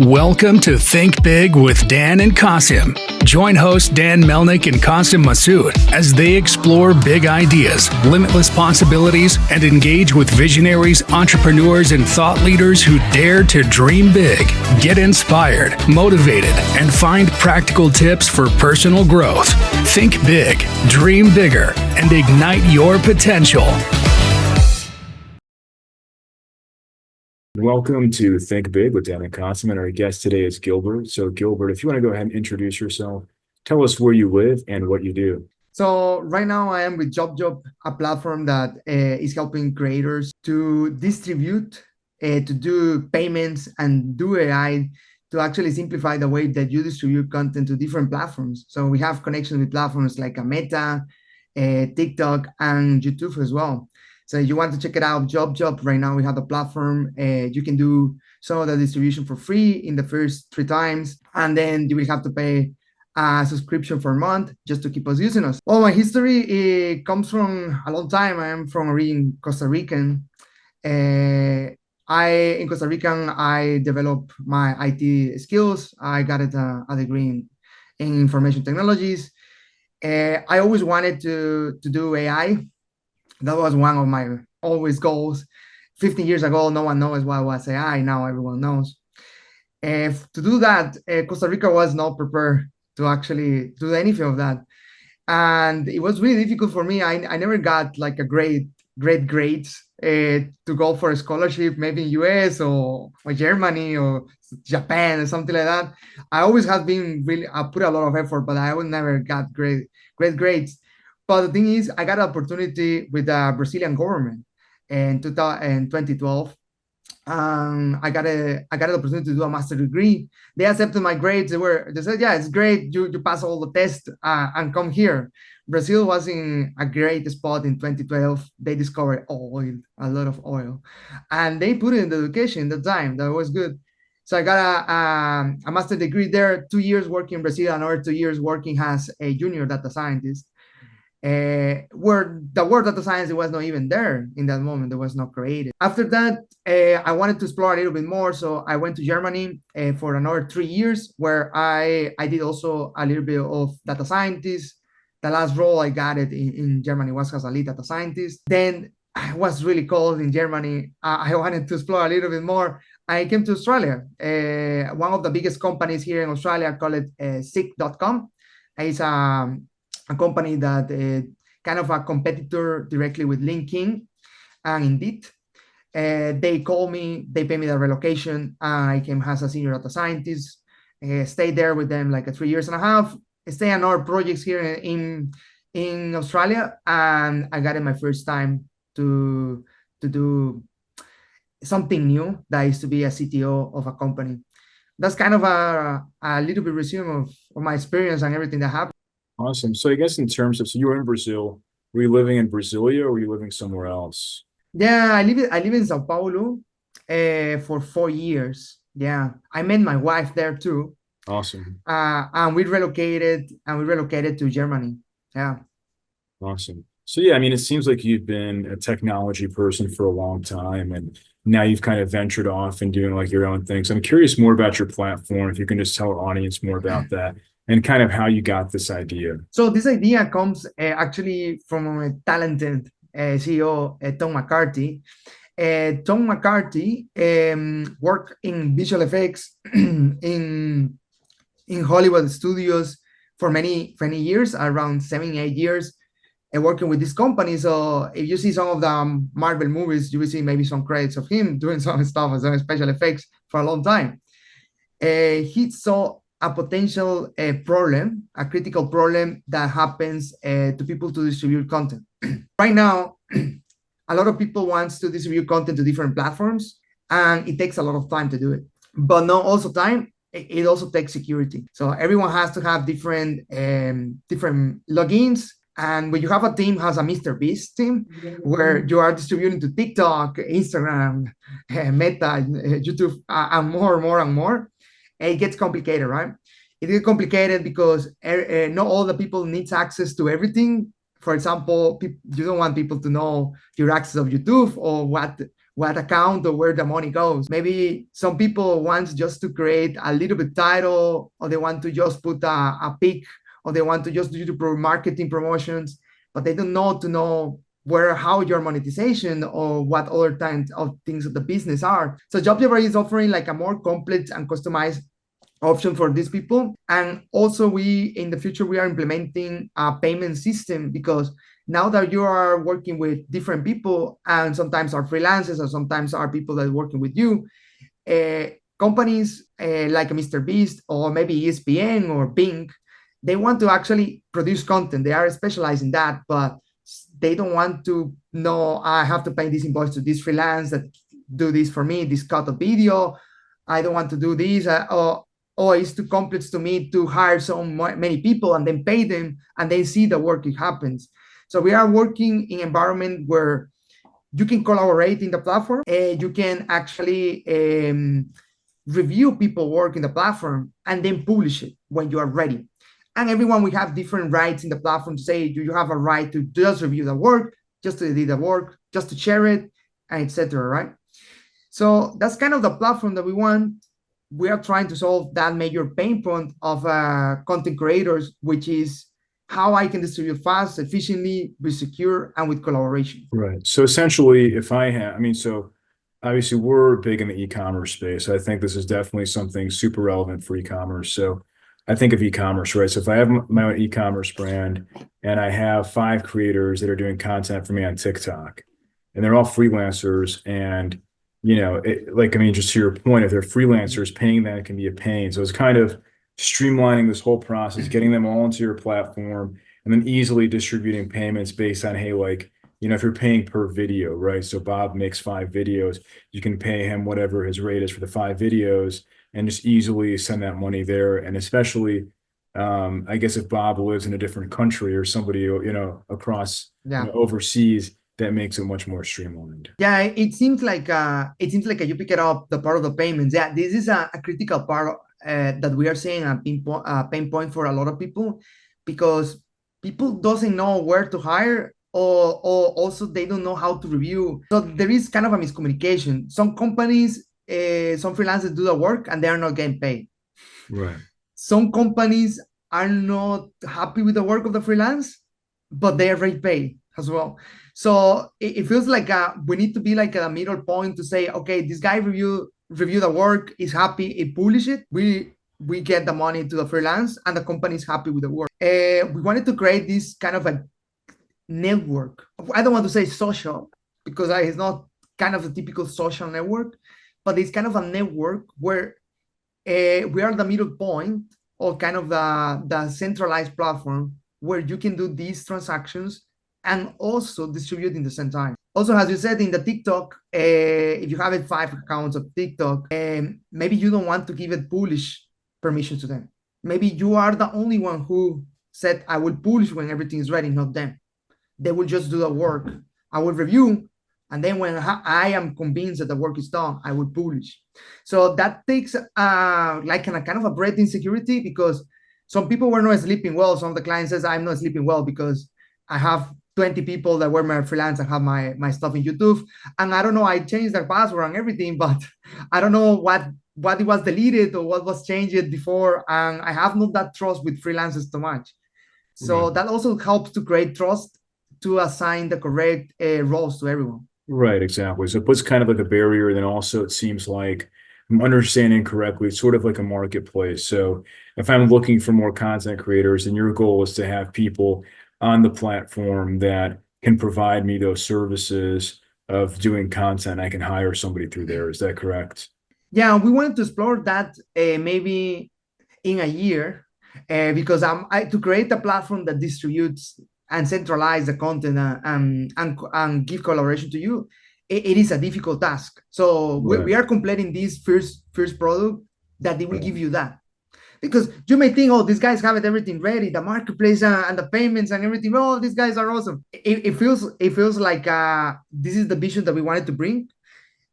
Welcome to Think Big with Dan and Qasim. Join hosts Dan Melnick and Qasim Masood as they explore big ideas, limitless possibilities, and engage with visionaries, entrepreneurs, and thought leaders who dare to dream big, get inspired, motivated, and find practical tips for personal growth. Think big, dream bigger, and ignite your potential. Welcome to Think Big with Dan Qasim, and our guest today is Gilbert. So Gilbert, if you want to go ahead and introduce yourself, tell us where you live and what you do. So right now I am with JobJob, a platform that is helping creators to distribute, to do payments and do AI to actually simplify the way that you distribute content to different platforms. So we have connections with platforms like Meta, TikTok, and YouTube as well. So if you want to check it out, JobJob, right now we have the platform. You can do some of the distribution for free in the first 3 times, and then you will have to pay a subscription for a month just to keep us using us. Well, my history comes from a long time. I am from origin Costa Rican. In Costa Rican, I developed my IT skills. I got a degree in information technologies. I always wanted to do AI. That was one of my always goals. 15 years ago, no one knows what was AI. Now everyone knows. To do that, Costa Rica was not prepared to actually do anything of that. And it was really difficult for me. I never got like a great grades to go for a scholarship, maybe in US or Germany or Japan or something like that. I always have been I put a lot of effort, but I would never got great grades. But the thing is, I got an opportunity with the Brazilian government in 2012. I got an opportunity to do a master's degree. They accepted my grades. They said, yeah, it's great. You pass all the tests and come here. Brazil was in a great spot in 2012. They discovered oil, a lot of oil, and they put it in the education at the time. That was good. So I got a master's degree there, 2 years working in Brazil, another 2 years working as a junior data scientist. Where the word data science was not even there in that moment. It was not created. After that, I wanted to explore a little bit more. So I went to Germany for another 3 years, where I did also a little bit of data scientist. The last role I got it in Germany was as a lead data scientist. Then it was really cold in Germany. I wanted to explore a little bit more. I came to Australia. One of the biggest companies here in Australia, call it Seek.com. It's a company that kind of a competitor directly with LinkedIn and Indeed. They called me, they pay me the relocation. I came as a senior data scientist, stayed there with them like 3 years and a half, stay on our projects here in Australia. And I got it my first time to do something new. That is to be a CTO of a company. That's kind of a little bit resume of my experience and everything that happened. Awesome. So I guess in terms of, so you were in Brazil. Were you living in Brasilia or were you living somewhere else? Yeah, I live in Sao Paulo for 4 years. Yeah, I met my wife there too. Awesome. And we relocated to Germany. Yeah. Awesome. So yeah, I mean, it seems like you've been a technology person for a long time, and now you've kind of ventured off and doing like your own things. I'm curious more about your platform, if you can just tell our audience more about that and kind of how you got this idea. So this idea comes actually from a talented CEO, Tom McCarthy. Tom McCarthy worked in visual effects in Hollywood studios for many years, around 7-8 years, working with this company. So if you see some of the Marvel movies, you will see maybe some credits of him doing some stuff as special effects for a long time. He saw a potential problem, a critical problem that happens to people to distribute content. Right now, a lot of people want to distribute content to different platforms, and it takes a lot of time to do it. But not also time, it also takes security. So everyone has to have different logins. And when you have a team has a Mr. Beast team, where you are distributing to TikTok, Instagram, Meta, YouTube, and more, it gets complicated, right? It gets complicated because not all the people needs access to everything. For example, you don't want people to know your access of YouTube or what account or where the money goes. Maybe some people want just to create a little bit title, or they want to just put a pic, or they want to just do marketing promotions, but they don't know where, how your monetization or what other kinds of things of the business are. So JobJob is offering like a more complex and customized option for these people. And also we, in the future, we are implementing a payment system, because now that you are working with different people, and sometimes are freelancers or sometimes are people that are working with you, companies like Mr. Beast or maybe ESPN or Bing, they want to actually produce content. They are specialized in that, but they don't want to know, I have to pay this invoice to this freelance that do this for me, this cut of video. I don't want to do this, or it's too complex to me to hire so many people and then pay them and then see the work it happens. So we are working in an environment where you can collaborate in the platform. You can actually review people work in the platform and then publish it when you are ready. And everyone, we have different rights in the platform to say, do you have a right to just review the work, just to edit the work, just to share it, and etc. Right? So that's kind of the platform that we want. We are trying to solve that major pain point of content creators, which is how I can distribute fast, efficiently, be secure, and with collaboration. Right. So essentially, if I have, I mean, so obviously we're big in the e-commerce space. I think this is definitely something super relevant for e-commerce. So I think of e-commerce, right? So if I have my own e-commerce brand and I have 5 creators that are doing content for me on TikTok, and they're all freelancers, and like, I mean, just to your point, if they're freelancers, paying them can be a pain. So it's kind of streamlining this whole process, getting them all into your platform, and then easily distributing payments based on, hey, like, if you're paying per video, right? So Bob makes 5 videos, you can pay him whatever his rate is for the 5 videos and just easily send that money there. And especially, I guess if Bob lives in a different country or somebody, across, overseas, that makes it much more streamlined. Yeah, it seems like you pick it up the part of the payments. Yeah, this is a critical part that we are seeing a pain point for a lot of people, because people doesn't know where to hire, or also they don't know how to review. So there is kind of a miscommunication. Some companies, some freelancers do the work and they are not getting paid. Right. Some companies are not happy with the work of the freelance, but they are rate paid as well. So it feels like we need to be like a middle point to say, okay, this guy review the work, is happy, he publish it. We get the money to the freelance, and the company is happy with the work. We wanted to create this kind of a network. I don't want to say social, because it's not kind of a typical social network, but it's kind of a network where we are the middle point, or kind of the centralized platform where you can do these transactions and also distribute in the same time. Also, as you said, in the TikTok, if you have 5 accounts of TikTok, maybe you don't want to give it publish permission to them. Maybe you are the only one who said, I will publish when everything is ready, not them. They will just do the work. I will review, and then when I am convinced that the work is done, I will publish. So that takes like a kind of a breathing security, because some people were not sleeping well. Some of the clients says, I'm not sleeping well because I have 20 people that were my freelance and have my stuff in YouTube. And I don't know, I changed their password and everything, but I don't know what it was deleted or what was changed before. And I have not that trust with freelancers too much. So that also helps to create trust, to assign the correct roles to everyone. Right, exactly. So it puts kind of like a barrier. Then also it seems like, I'm understanding correctly, it's sort of like a marketplace. So if I'm looking for more content creators, and your goal is to have people on the platform that can provide me those services of doing content, I can hire somebody through there. Is that correct? Yeah, we wanted to explore that maybe in a year, because to create a platform that distributes and centralize the content and give collaboration to you, it is a difficult task. So we are completing this first product that they will give you that. Because you may think, oh, these guys have everything ready, the marketplace and the payments and everything. Oh, these guys are awesome. It feels like this is the vision that we wanted to bring.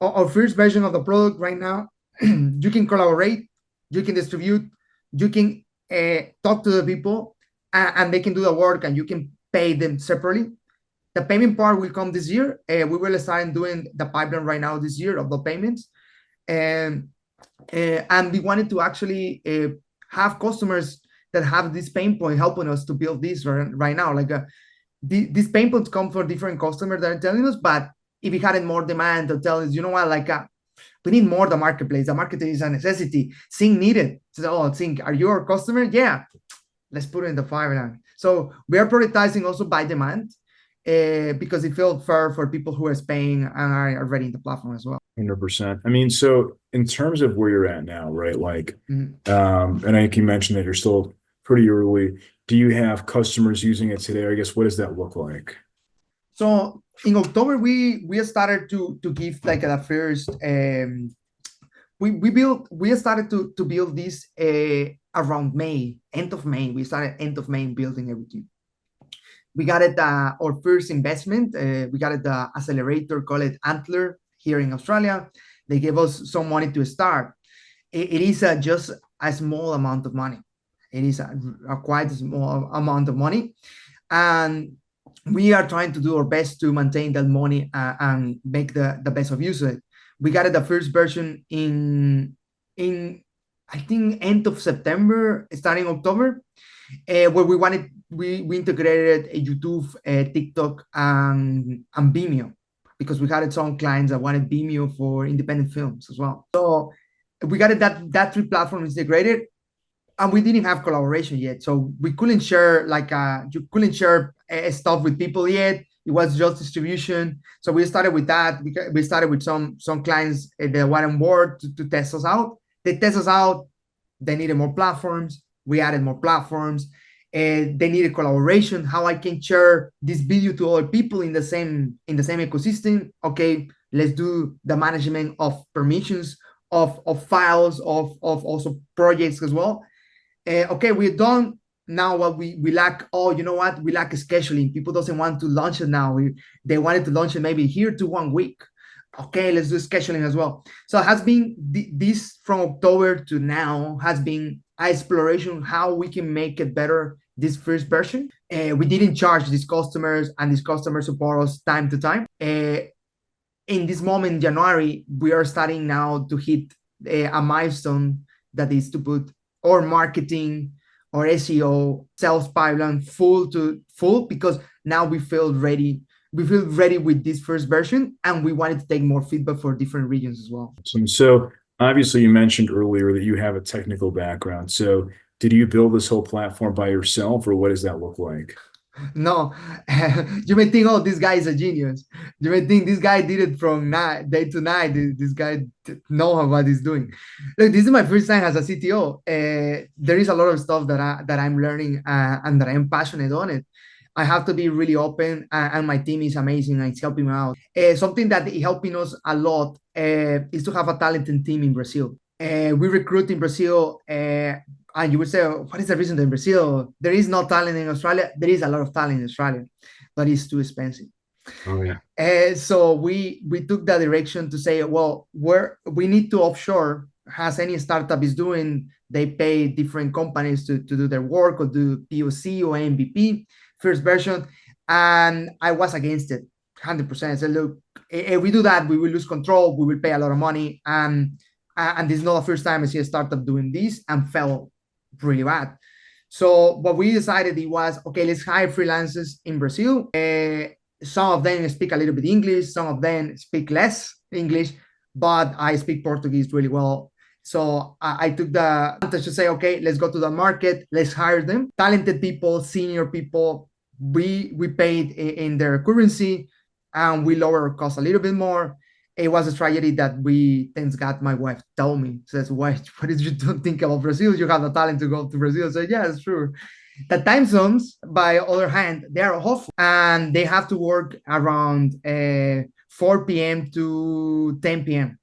Our first version of the product right now, you can collaborate, you can distribute, you can talk to the people, and they can do the work, and you can pay them separately. The payment part will come this year. We will start doing the pipeline right now this year of the payments. And we wanted to actually have customers that have this pain point helping us to build this right now. Like these pain points come from different customers that are telling us, but if we had more demand to tell us, you know what, like we need more the marketplace. The marketplace is a necessity. Sync needed. So, oh, Sync, are you our customer? Yeah, let's put it in the pipeline. So we are prioritizing also by demand because it felt fair for people who are paying and are already in the platform as well. 100%. I mean, so in terms of where you're at now, right? Like, and I think you mentioned that you're still pretty early. Do you have customers using it today? I guess, what does that look like? So in October, we started to give like the first, we started to build this around May, end of May. We started end of May building everything. We got it our first investment. We got it the accelerator, call it Antler, here in Australia. They gave us some money to start. It is just a small amount of money. It is a quite small amount of money. And we are trying to do our best to maintain that money and make the best of use of it. We got it the first version in I think end of September, starting October, where we integrated a YouTube, TikTok, and Vimeo, because we had some clients that wanted Vimeo for independent films as well. So we got it that three platforms integrated, and we didn't have collaboration yet. So we couldn't share you couldn't share stuff with people yet. It was just distribution. So we started with that. We started with some clients that were on board to test us out. They test us out. They needed more platforms. We added more platforms. They needed collaboration. How I can share this video to other people in the same ecosystem. Okay, let's do the management of permissions, of files, of also projects as well. Okay, we're done. Now what we lack, you know what? We lack scheduling. People doesn't want to launch it now. They wanted to launch it maybe here to 1 week. Okay, let's do scheduling as well. So it has been this from October to now has been exploration how we can make it better this first version. We didn't charge these customers, and these customers support us time to time. In this moment, January, we are starting now to hit a milestone that is to put our marketing or SEO sales pipeline full because now we feel ready. We feel ready with this first version, and we wanted to take more feedback for different regions as well. So obviously you mentioned earlier that you have a technical background. So did you build this whole platform by yourself, or what does that look like? No, you may think, oh, this guy is a genius. You may think this guy did it from day to night. This guy knows what he's doing. Look, this is my first time as a CTO. There is a lot of stuff that I'm learning and that I'm passionate on it. I have to be really open, and my team is amazing and it's helping me out. Something that is helping us a lot is to have a talented team in Brazil. We recruit in Brazil, and you would say, what is the reason that in Brazil there is no talent in Australia? There is a lot of talent in Australia, but it's too expensive. Oh yeah. So we took that direction to say, well, we need to offshore. As any startup is doing, they pay different companies to do their work or do POC or MVP first version, and I was against it 100%. I said, look, if we do that, we will lose control. We will pay a lot of money, and this is not the first time I see a startup doing this and fell really bad. So what we decided it was, okay, let's hire freelancers in Brazil. Some of them speak a little bit English, some of them speak less English, but I speak Portuguese really well. So I took the advantage to say, okay, let's go to the market, let's hire them. Talented people, senior people, we paid in their currency, and we lower our cost a little bit more. It was a strategy that thanks God, my wife told me, says, what did you think about Brazil? You have the talent to go to Brazil. I said, yeah, it's true. The time zones, by other hand, they are off, and they have to work around 4 p.m. to 10 p.m.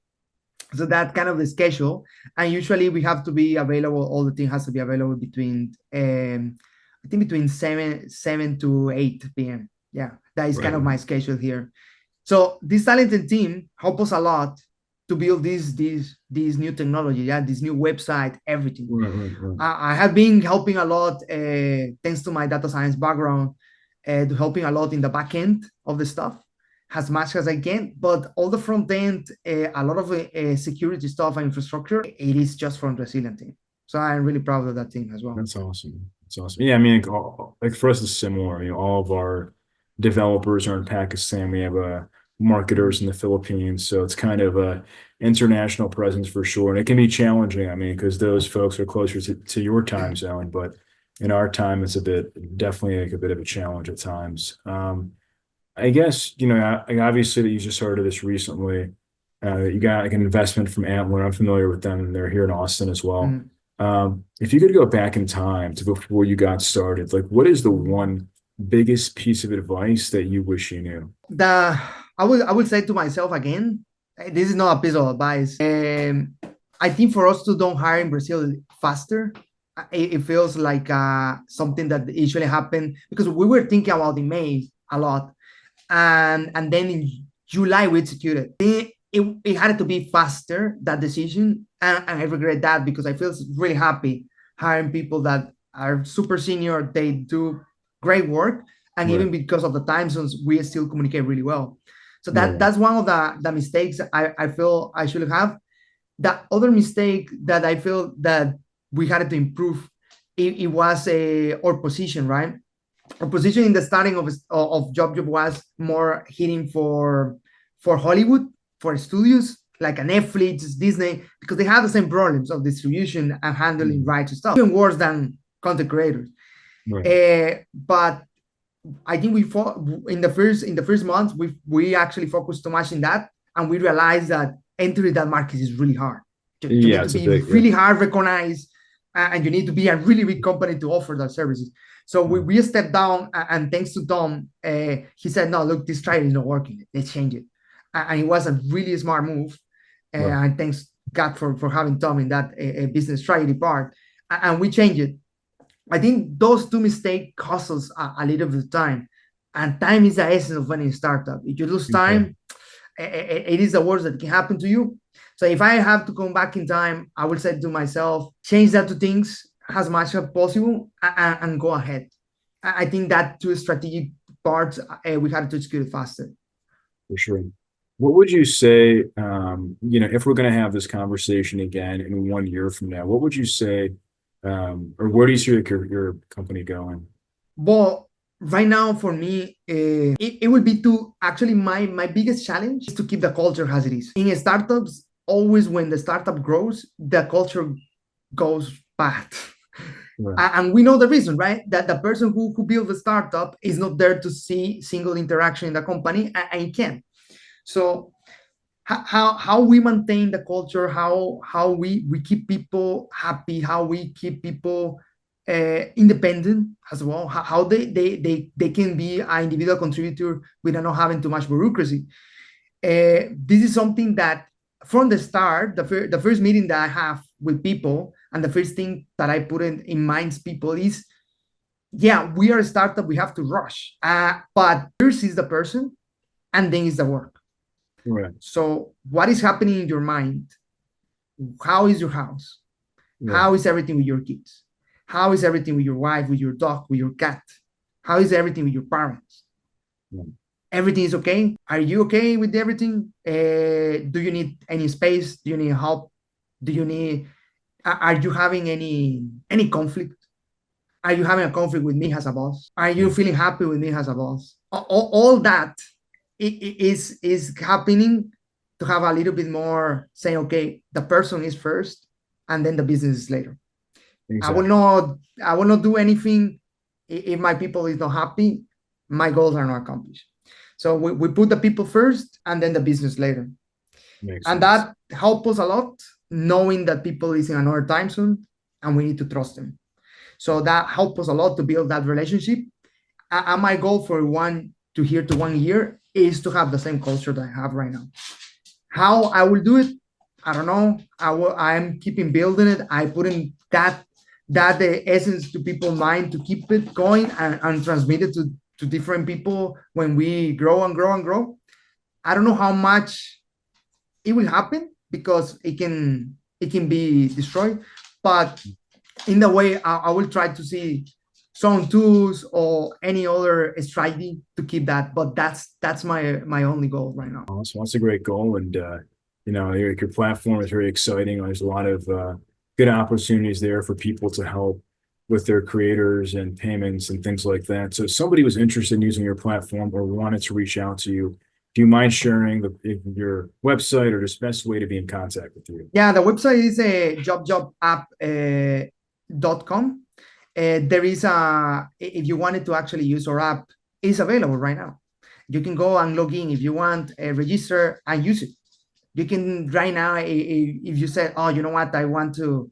So that's kind of the schedule. And usually we have to be available, all the team has to be available between, I think between 7 to 8 p.m. Yeah, that is kind of my schedule here. So this talented team help us a lot to build this new technology, this new website, everything. I have been helping a lot thanks to my data science background. to helping a lot in the back end of the stuff as much as I can. But all the front end, a lot of security stuff and infrastructure, it is just from the Brazilian team. So I'm really proud of that team as well. That's awesome. That's awesome. Yeah, I mean, like for us, it's similar. All of our developers are in Pakistan. We have marketers in the Philippines, so it's kind of a international presence for sure. And it can be challenging. I mean, because those folks are closer to your time zone, but in our time, it's definitely like a bit of a challenge at times. I guess, obviously that you just started this recently. You got like an investment from Antler. I'm familiar with them, and they're here in Austin as well. If you could go back in time to before you got started, like what is the one biggest piece of advice that you wish you knew? I would say to myself again, this is not a piece of advice. I think for us to don't hire in Brazil faster, it feels like something that usually happen because we were thinking about in May a lot, and then in July we executed. It had to be faster, that decision, and I regret that because I feel really happy hiring people that are super senior. They do great work, and Right. even because of the time zones, we still communicate really well. So Right. that's one of the mistakes I feel I should have. The other mistake that I feel that we had to improve, it was our position, right? Our position in the starting of JobJob was more hitting for Hollywood, for studios like a Netflix, Disney, because they have the same problems of distribution and handling rights and stuff, even worse than content creators. Right. But I think in the first months we actually focused too much in that, and we realized that entering that market is really hard. You need to be really hard recognized, and you need to be a really big company to offer that services. So we stepped down, and thanks to Tom, he said, "No, look, this strategy is not working. Let's change it." And it was a really smart move. Right. And thanks God for having Tom in that business strategy part. And we changed it. I think those two mistakes cost us a little bit of time. And time is the essence of any startup. If you lose time, it is the worst that can happen to you. So if I have to come back in time, I will say to myself, change that to things as much as possible and go ahead. I think that two strategic parts, we had to execute faster. For sure. What would you say, if we're going to have this conversation again in 1 year from now, what would you say, or where do you see your company going? Well, right now for me, it would be to actually my biggest challenge is to keep the culture as it is. In startups, always when the startup grows, the culture goes bad. Right. And we know the reason, right? That the person who built the startup is not there to see single interaction in the company, and he can. So how we maintain the culture, how we keep people happy, how we keep people independent as well, how they can be an individual contributor without not having too much bureaucracy. This is something that from the start, the first meeting that I have with people, and the first thing that I put in minds people is, yeah, we are a startup, we have to rush. But first is the person, and then is the work. Right. So what is happening in your mind? How is your house? Right. How is everything with your kids? How is everything with your wife, with your dog, with your cat? How is everything with your parents? Right. Everything is okay? Are you okay with everything? Do you need any space? Do you need help? Are you having any conflict? Are you having a conflict with me as a boss? Are you feeling happy with me as a boss? All that is happening to have a little bit more saying, okay, the person is first and then the business is later. Exactly. I will not do anything if my people is not happy, my goals are not accomplished. So we put the people first and then the business later. Makes sense. That helps us a lot, knowing that people is in another time zone and we need to trust them. So that helps us a lot to build that relationship. And my goal for 1 year is to have the same culture that I have right now. How I will do it, I don't know. I'm keeping building it. I put in that the essence to people's mind to keep it going and transmit it to different people when we grow and grow and grow. I don't know how much it will happen because it can be destroyed, but in the way I will try to see strong tools or any other strategy to keep that. But that's my only goal right now. Awesome. That's a great goal. And, your platform is very exciting. There's a lot of good opportunities there for people to help with their creators and payments and things like that. So if somebody was interested in using your platform or wanted to reach out to you, do you mind sharing your website or just best way to be in contact with you? Yeah, the website is JobJobApp.com. There is if you wanted to actually use our app, it's available right now. You can go and log in if you want, register and use it. You can right now, if you said, oh, you know what, I want to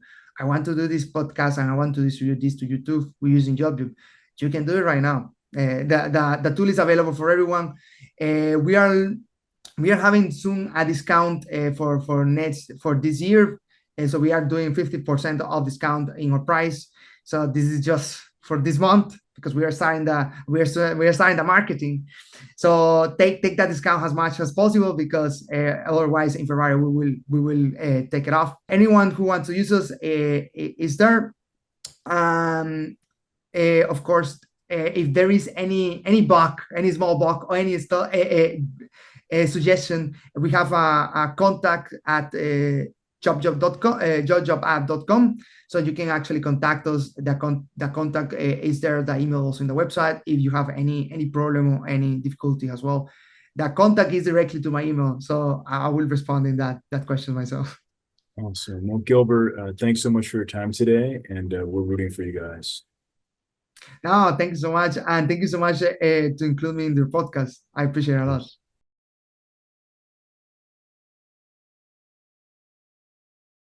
do this podcast and I want to distribute this to YouTube, we're using JobJob. You can do it right now. The tool is available for everyone. We are having soon a discount for this year. So we are doing 50% of discount in our price. So this is just for this month because we are starting the marketing. So take that discount as much as possible because otherwise in February we will take it off. Anyone who wants to use us is there. Of course, if there is any bug, any small bug or any suggestion, we have a contact at JobJob.com, JobJobApp.com. So you can actually contact us. The contact is there. The email also in the website. If you have any problem or any difficulty as well, the contact is directly to my email. So I will respond in that question myself. Awesome. Well, Gilbert, thanks so much for your time today, and we're rooting for you guys. No, thank you so much, and thank you so much to include me in your podcast. I appreciate it a lot.